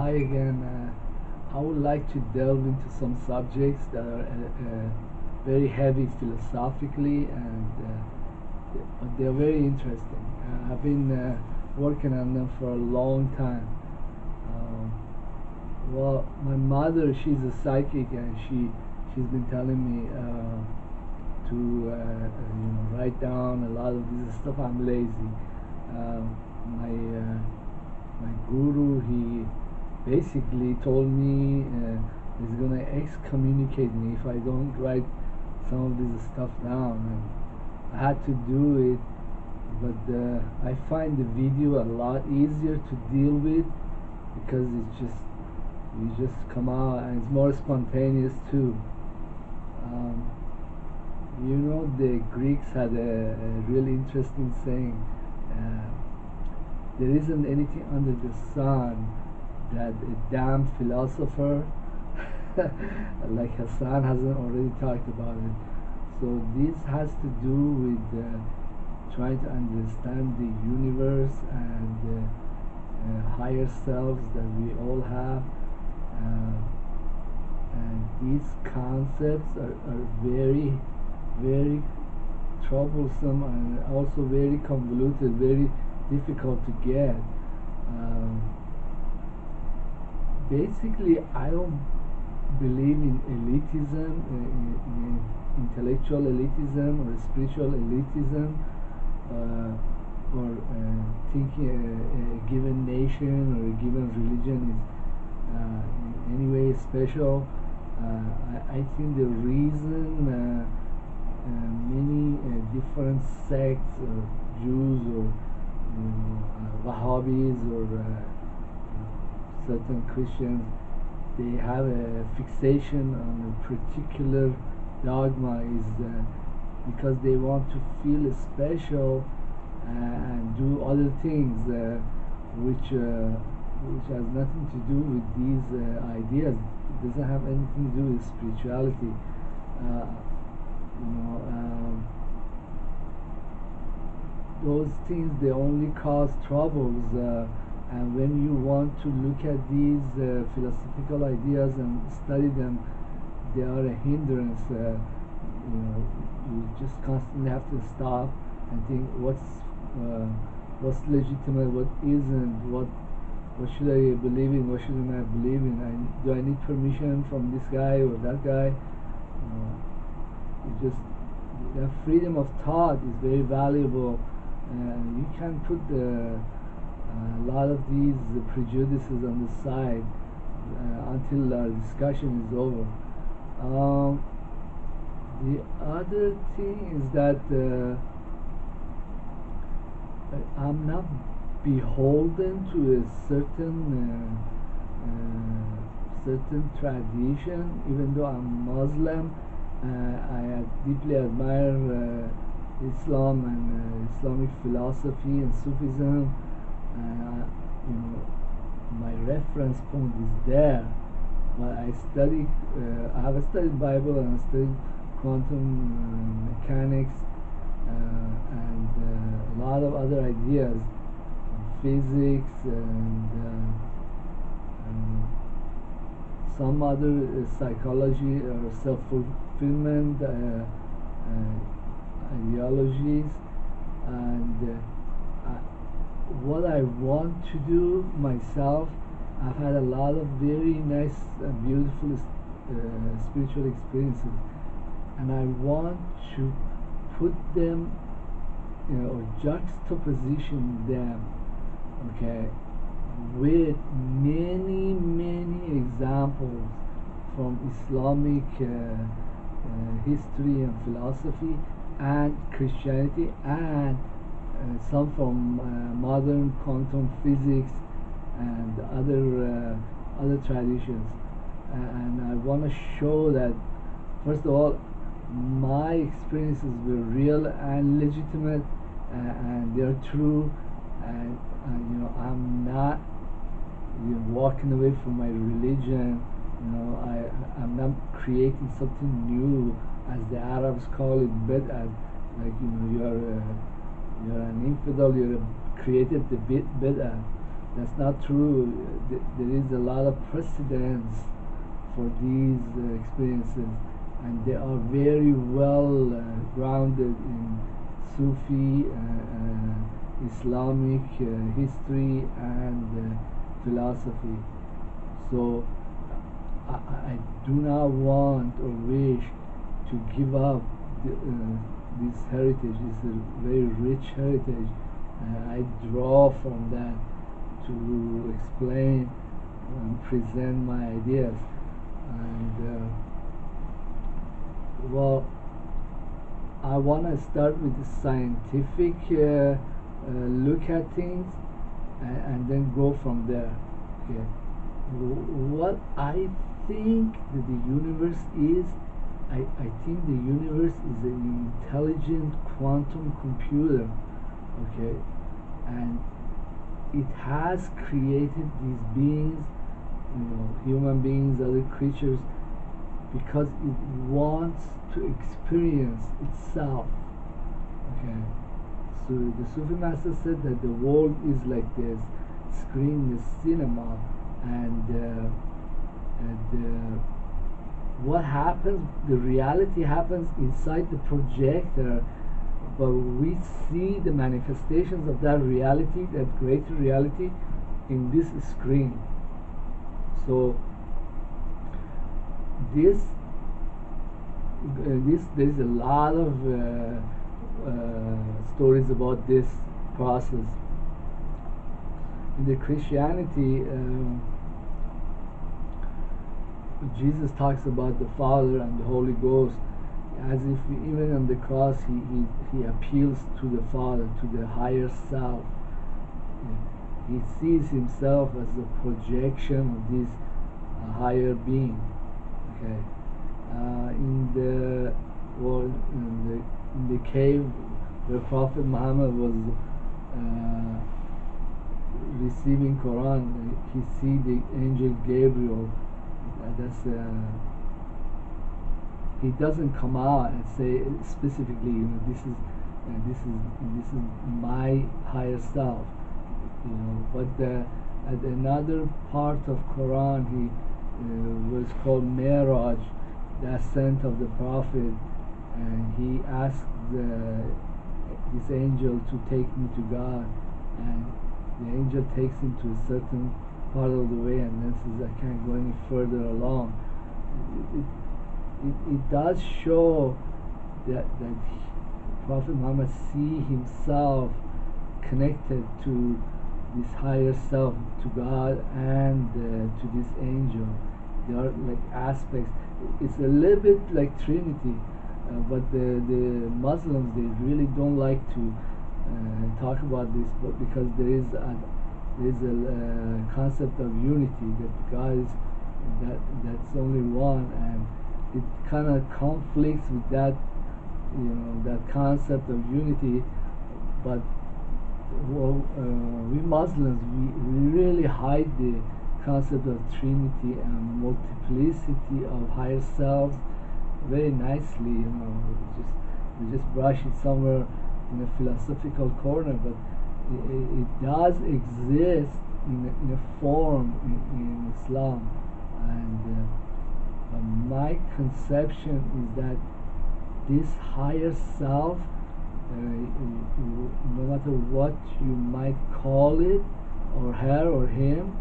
hi again. I would like to delve into some subjects that are very heavy philosophically, and they're very interesting. I've been working on them for a long time. Um, well, my mother, she's a psychic, and she's been telling me to write down a lot of this stuff. I'm lazy. My guru, he basically told me he's gonna excommunicate me if I don't write some of this stuff down, and I had to do it. But I find the video a lot easier to deal with because it's just you just come out and it's more spontaneous too. Um, the Greeks had a really interesting saying. There isn't anything under the sun that a damn philosopher like Hassan hasn't already talked about it. So this has to do with trying to understand the universe and higher selves that we all have. And these concepts are very, very troublesome and also very convoluted, very difficult to get. Basically, I don't believe in elitism, in intellectual elitism or spiritual elitism, or thinking a given nation or a given religion is in any way special. I think the reason many different sects, or Jews, or Wahhabis, or certain Christians, they have a fixation on a particular dogma is because they want to feel special and do other things which has nothing to do with these ideas. It doesn't have anything to do with spirituality. Those things, they only cause troubles, and when you want to look at these philosophical ideas and study them, they are a hindrance. You just constantly have to stop and think what's legitimate, what isn't, what should I believe in, what should I not believe in, do I need permission from this guy or that guy? That freedom of thought is very valuable, and you can put a lot of these prejudices on the side until our discussion is over. The other thing is that I'm not beholden to a certain tradition, even though I'm Muslim. I deeply admire Islam and Islamic philosophy and Sufism. My reference point is there. But I have studied Bible, and I studied quantum mechanics and a lot of other ideas, physics, and some other psychology or self-fulfillment ideologies. And what I want to do myself, I've had a lot of very nice and beautiful spiritual experiences, and I want to put them, or juxtaposition them, okay, with many, many examples from Islamic history and philosophy and Christianity, and some from modern quantum physics and other traditions. And I want to show that, first of all, my experiences were real and legitimate, and they're true, and I'm not walking away from my religion. I'm not creating something new, as the Arabs call it, bid'ah. Like you're an infidel, you're created the bid'ah. That's not true. There is a lot of precedence for these experiences, and they are very well grounded in Sufi, Islamic history, and philosophy. So I do not want or wish to give up this heritage. It's a very rich heritage. I draw from that to explain and present my ideas. And well, I want to start with the scientific look at things, and then go from there. Okay. What I think that the universe is, I think the universe is an intelligent quantum computer, okay, and it has created these beings, human beings, other creatures, because it wants to experience itself, okay. So the Sufi master said that the world is like this screen, the cinema, and what happens, the reality happens inside the projector, but we see the manifestations of that reality, that greater reality, in this screen. So there's a lot of stories about this process. In the Christianity, Jesus talks about the Father and the Holy Ghost, as if even on the cross he appeals to the Father, to the higher self. He sees himself as a projection of this higher being. Okay, in the cave where Prophet Muhammad was receiving Quran, he see the angel Gabriel. He doesn't come out and say specifically, this is my higher self, But at another part of Quran, he was called Miraj, the ascent of the Prophet, and he asked this angel to take me to God, and the angel takes him to a certain part of the way, and then says, I can't go any further along. It does show that Prophet Muhammad see himself connected to this higher self, to God, and to this angel. They are like aspects. It's a little bit like Trinity, but the Muslims, they really don't like to talk about this, but because there is a concept of unity, that God is that's only one, and it kind of conflicts with that, that concept of unity. But we Muslims, we really hide the concept of Trinity and multiplicity of higher selves very nicely. We just brush it somewhere in a philosophical corner, but it does exist in a form in Islam, and my conception is that this higher self, no matter what you might call it, or her or him,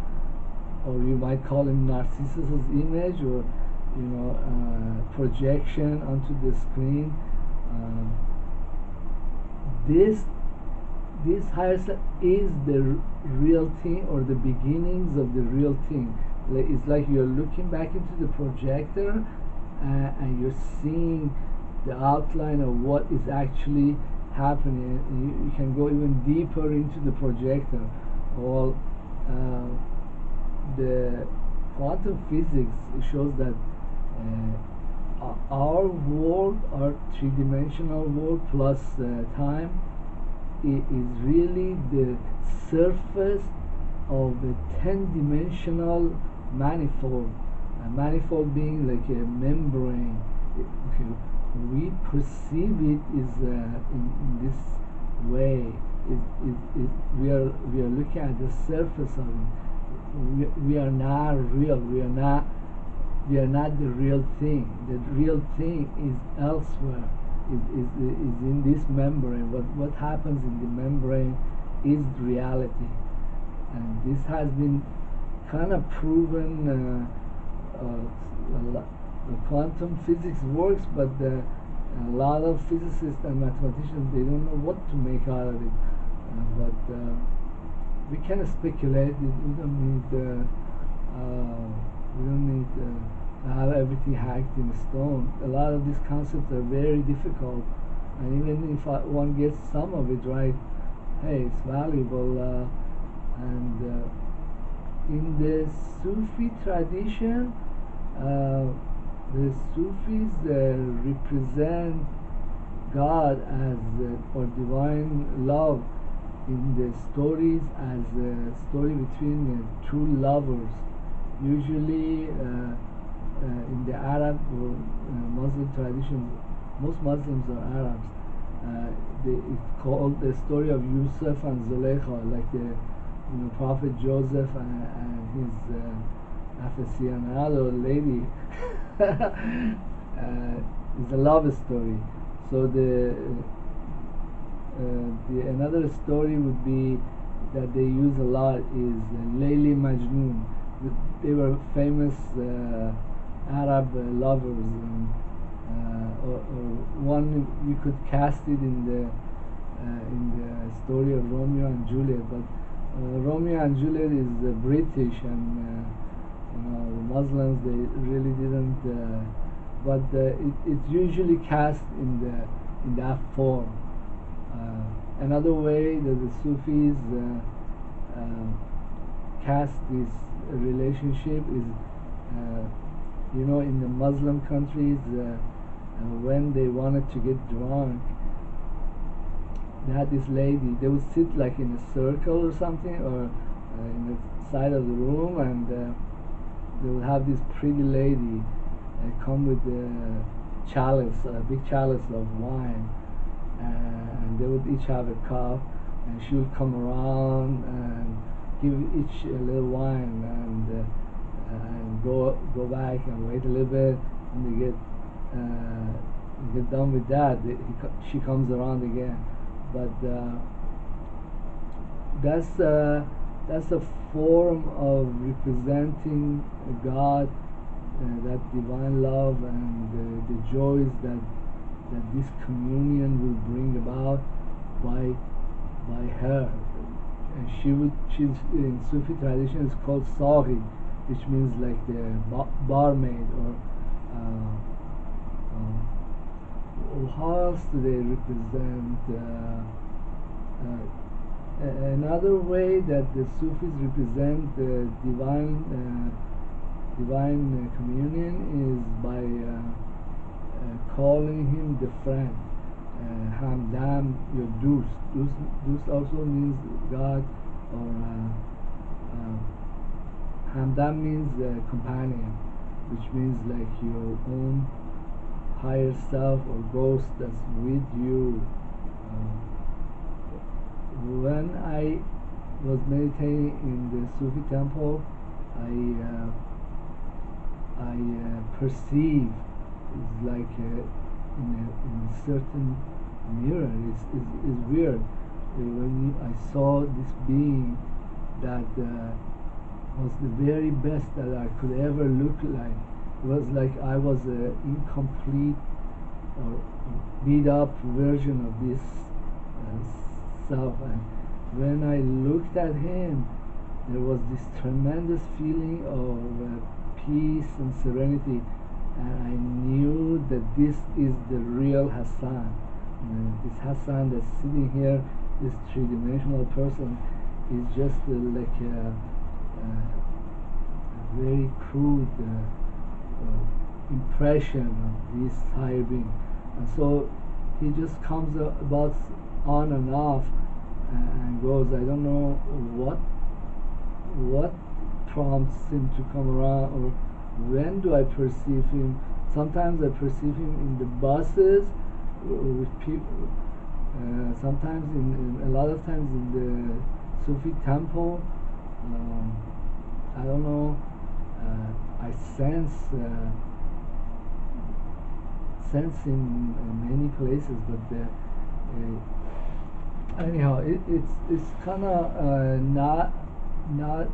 or you might call him Narcissus' image, or projection onto the screen, this higher self is the real thing, or the beginnings of the real thing. It's like you're looking back into the projector, and you're seeing the outline of what is actually happening. You can go even deeper into the projector. Well, the quantum physics shows that our world, our three-dimensional world plus time, is really the surface of a 10-dimensional manifold. A manifold being like a membrane. Okay, we perceive it is in this way. we are looking at the surface of it. We are not real. We are not the real thing. The real thing is elsewhere. Is in this membrane. What happens in the membrane is reality, and this has been kind of proven. Quantum physics works, but a lot of physicists and mathematicians, they don't know what to make out of it. But we can speculate. We don't need to have everything hacked in stone. A lot of these concepts are very difficult, and even if one gets some of it right, hey, it's valuable. And in the Sufi tradition, the Sufis represent God as or divine love in the stories as a story between two lovers. Usually, in the Arab or Muslim traditions, most Muslims are Arabs. It's called the story of Yusuf and Zulaykha, like the Prophet Joseph and his aficionado lady. It's a love story. So the another story would be that they use a lot is Layli Majnun. They were famous Arab lovers, or one we could cast it in the story of Romeo and Juliet, but Romeo and Juliet is British, and the Muslims, they really didn't, but it's usually cast in that form. Another way that the Sufis cast this relationship is, in the Muslim countries, when they wanted to get drunk, they had this lady. They would sit like in a circle or something, or in the side of the room, and they would have this pretty lady come with a chalice, a big chalice of wine, and they would each have a cup, and she would come around and give each a little wine, and go back and wait a little bit, and they get done with that. She comes around again, but that's a form of representing God, that divine love, and the joys that this communion will bring about by her. And she's in Sufi tradition is called Sari, which means like the barmaid, or how else do they represent? Another way that the Sufis represent the divine communion is by calling him the friend. Hamdam, your dost. Dost also means God, or Hamdam means companion, which means like your own higher self or ghost that's with you. When I was meditating in the Sufi temple, I perceived, it's like in a certain mirror. It's weird. When I saw this being that was the very best that I could ever look like. It was like I was an incomplete or beat up version of this self. And when I looked at him, there was this tremendous feeling of peace and serenity, and I knew that this is the real Hassan. This Hassan that's sitting here, this three-dimensional person, is just like a very crude impression of this higher being. And so he just comes about on and off and goes. I don't know what prompts him to come around, or when do I perceive him. Sometimes I perceive him in the buses with people, Sometimes, a lot of times in the Sufi temple, I don't know. I sense in many places, but anyhow, it's kind of not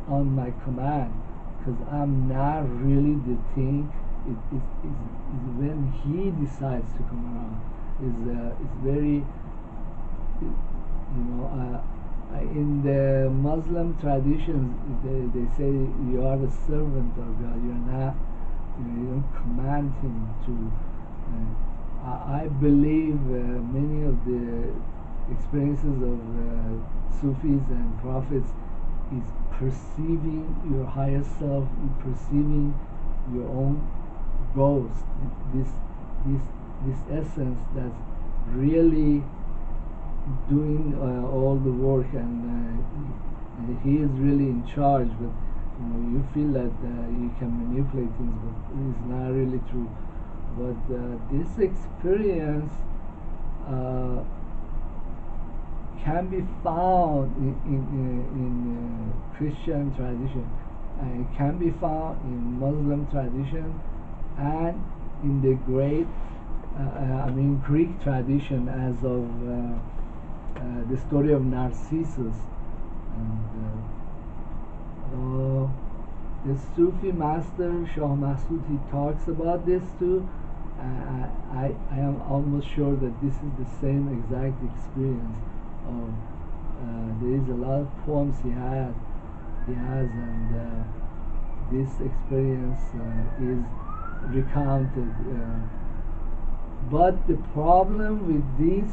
on my command, because I'm not really the thing. It's when he decides to come around. It's very, in the Muslim traditions, they say you are the servant of God. You're not, you don't command him to. I believe many of the experiences of Sufis and prophets is perceiving your higher self, perceiving your own ghost, this this essence that's really doing all the work, and he is really in charge. But you feel that you can manipulate things, but it's not really true. But this experience can be found in Christian tradition. It can be found in Muslim tradition, and in the great, Greek tradition, as of the story of Narcissus. And the Sufi master Shah Masud, he talks about this too. I am almost sure that this is the same exact experience. Of there is a lot of poems he has, and this experience is recounted. But the problem with this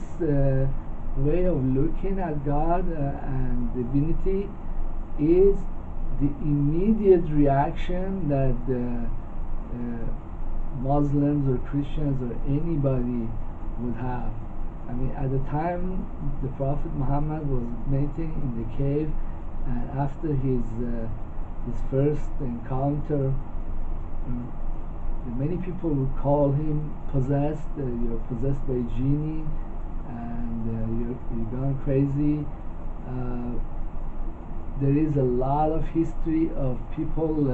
way of looking at God and divinity is the immediate reaction that Muslims or Christians or anybody would have. I mean, at the time the Prophet Muhammad was meditating in the cave, and after his first encounter, many people would call him possessed. You're possessed by a genie, and you're gone crazy. There is a lot of history of people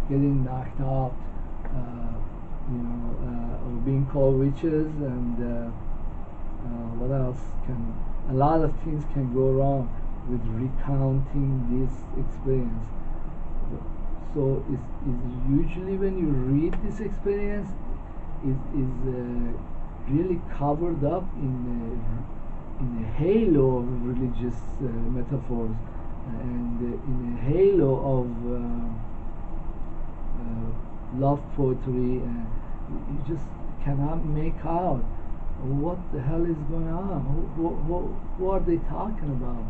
getting knocked out, or being called witches, and what else can? A lot of things can go wrong with recounting this experience. So it's usually when you read this experience, is really covered up in a halo of religious metaphors, and in a halo of love poetry, and you just cannot make out what the hell is going on. Who are they talking about?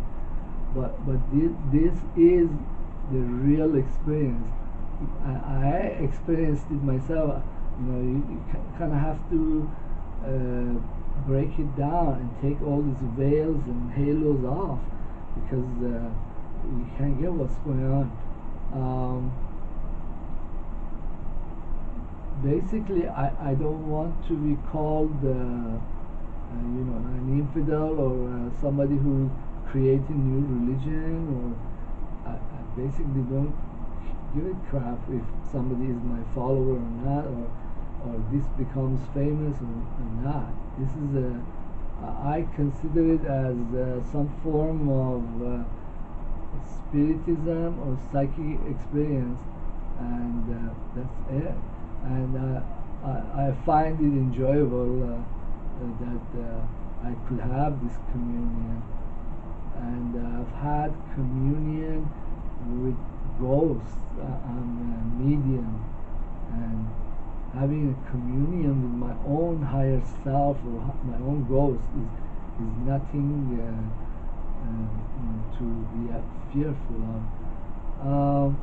But this is the real experience. I experienced it myself. You kind of have to break it down and take all these veils and halos off, because you can't get what's going on. Basically, I don't want to be called an infidel, or somebody who creating new religion, or I basically don't give a crap if somebody is my follower or not, or this becomes famous or not. This is I consider it as some form of spiritism or psychic experience, and that's it. And I find it enjoyable that I could have this communion, and I've had communion with ghosts. I'm a medium, and having a communion with my own higher self or my own ghost is nothing to be fearful of.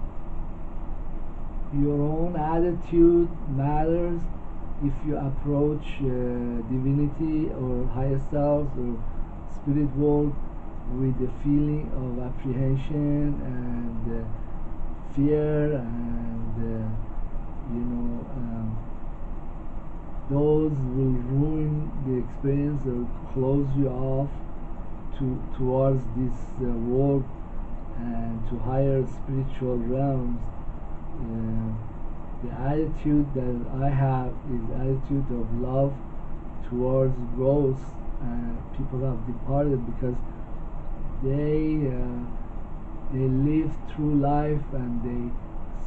Your own attitude matters if you approach divinity or higher selves or spirit world with a feeling of apprehension and fear, and those will ruin the experience or close you off towards this world and to higher spiritual realms. The attitude that I have is attitude of love towards ghosts, and people have departed because they live through life and they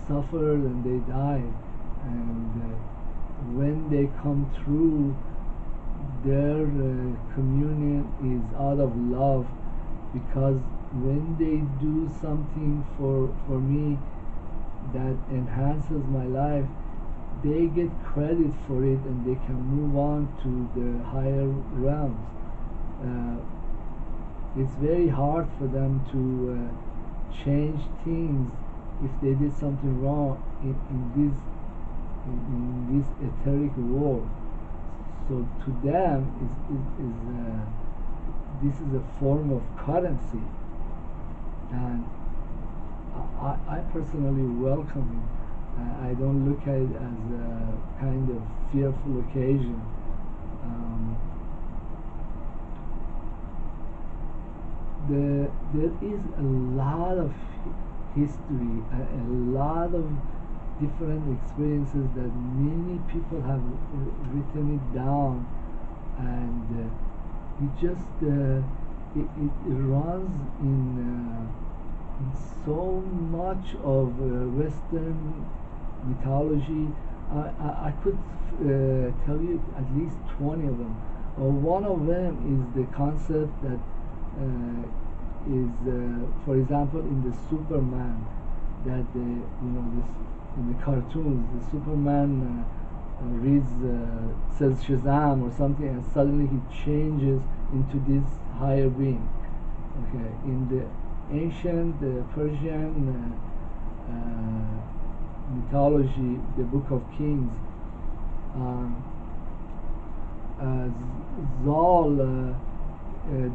suffered and they died, and when they come through, their communion is out of love, because when they do something for me that enhances my life, they get credit for it and they can move on to the higher realms. It's very hard for them to change things if they did something wrong in this etheric world. So to them, this is a form of currency, and I personally welcome it. I don't look at it as a kind of fearful occasion. There is a lot of history, a lot of different experiences that many people have written it down, and it just it runs in so much of Western mythology. I could tell you at least 20 of them. One of them is the concept that is, for example, in the Superman, that this in the cartoons, the Superman reads says Shazam or something, and suddenly he changes into this higher being. Okay, in the ancient Persian mythology, the Book of Kings, Zal,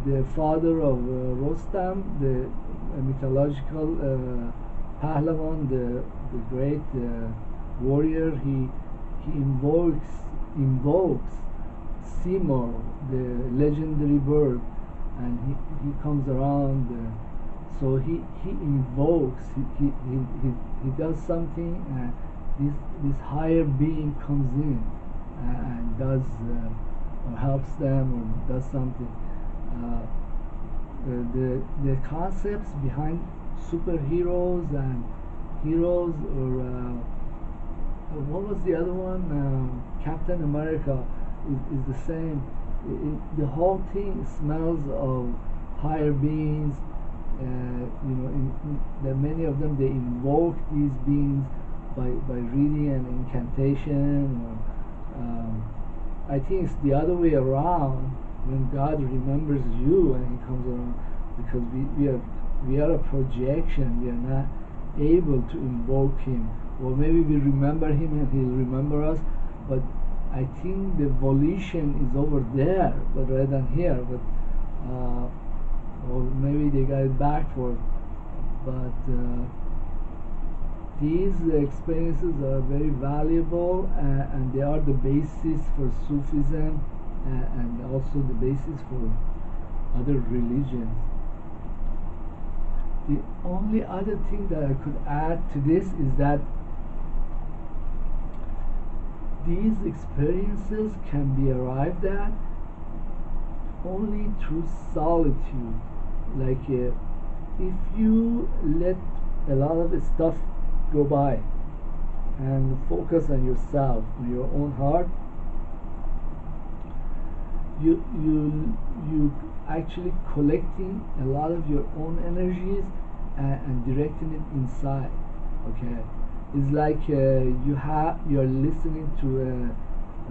the father of Rostam, the mythological Pahlavan, the great warrior, he invokes Seymour, the legendary bird, and he comes around. So he invokes, he does something, and this higher being comes in and does or helps them or does something. The concepts behind superheroes and heroes, or what was the other one? Captain America is the same. The whole thing smells of higher beings. Many of them, they invoke these beings by reading an incantation. I think it's the other way around, when God remembers you and He comes around, because we are a projection. We are not able to invoke Him, or maybe we remember Him and He'll remember us, but I think the volition is over there, but rather than here. But or maybe they got it backward. But these experiences are very valuable, and they are the basis for Sufism, and also the basis for other religions. The only other thing that I could add to this is that these experiences can be arrived at only through solitude. Like if you let a lot of stuff go by and focus on yourself, on your own heart, you actually collecting a lot of your own energies and directing it inside. Okay, it's like you're listening to a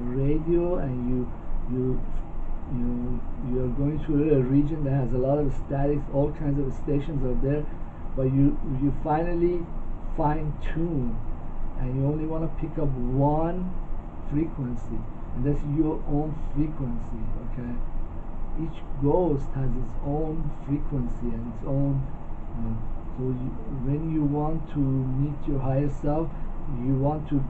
radio, and you're going to a region that has a lot of statics, all kinds of stations are there, but you finally fine tune, and you only want to pick up one frequency, and that's your own frequency. Okay, each ghost has its own frequency and its own so when you want to meet your higher self, you want to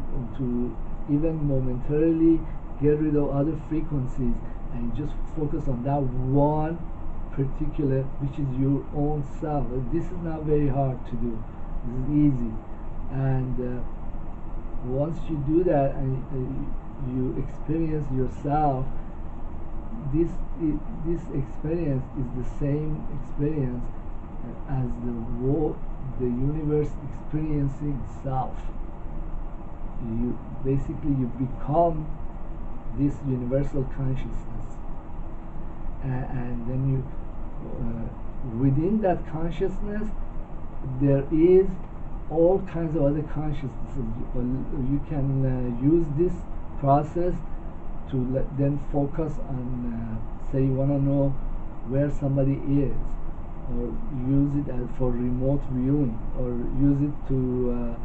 even momentarily get rid of other frequencies and just focus on that one particular, which is your own self. This is not very hard to do. This is easy, and once you do that and you experience yourself, this experience is the same experience as the universe experiencing itself. You basically you become this universal consciousness, and then you within that consciousness there is all kinds of other consciousnesses. You can use this process to then focus on say you want to know where somebody is, or use it as for remote viewing, or use it to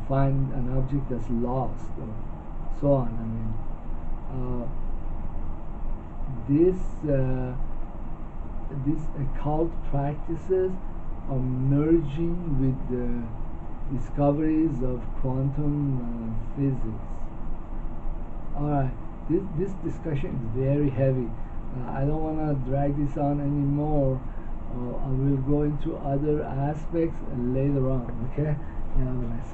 find an object that's lost, or so on. I mean, these occult practices are merging with the discoveries of quantum physics. Alright, this discussion is very heavy. I don't want to drag this on anymore. I will go into other aspects later on. Okay? Yeah, have a nice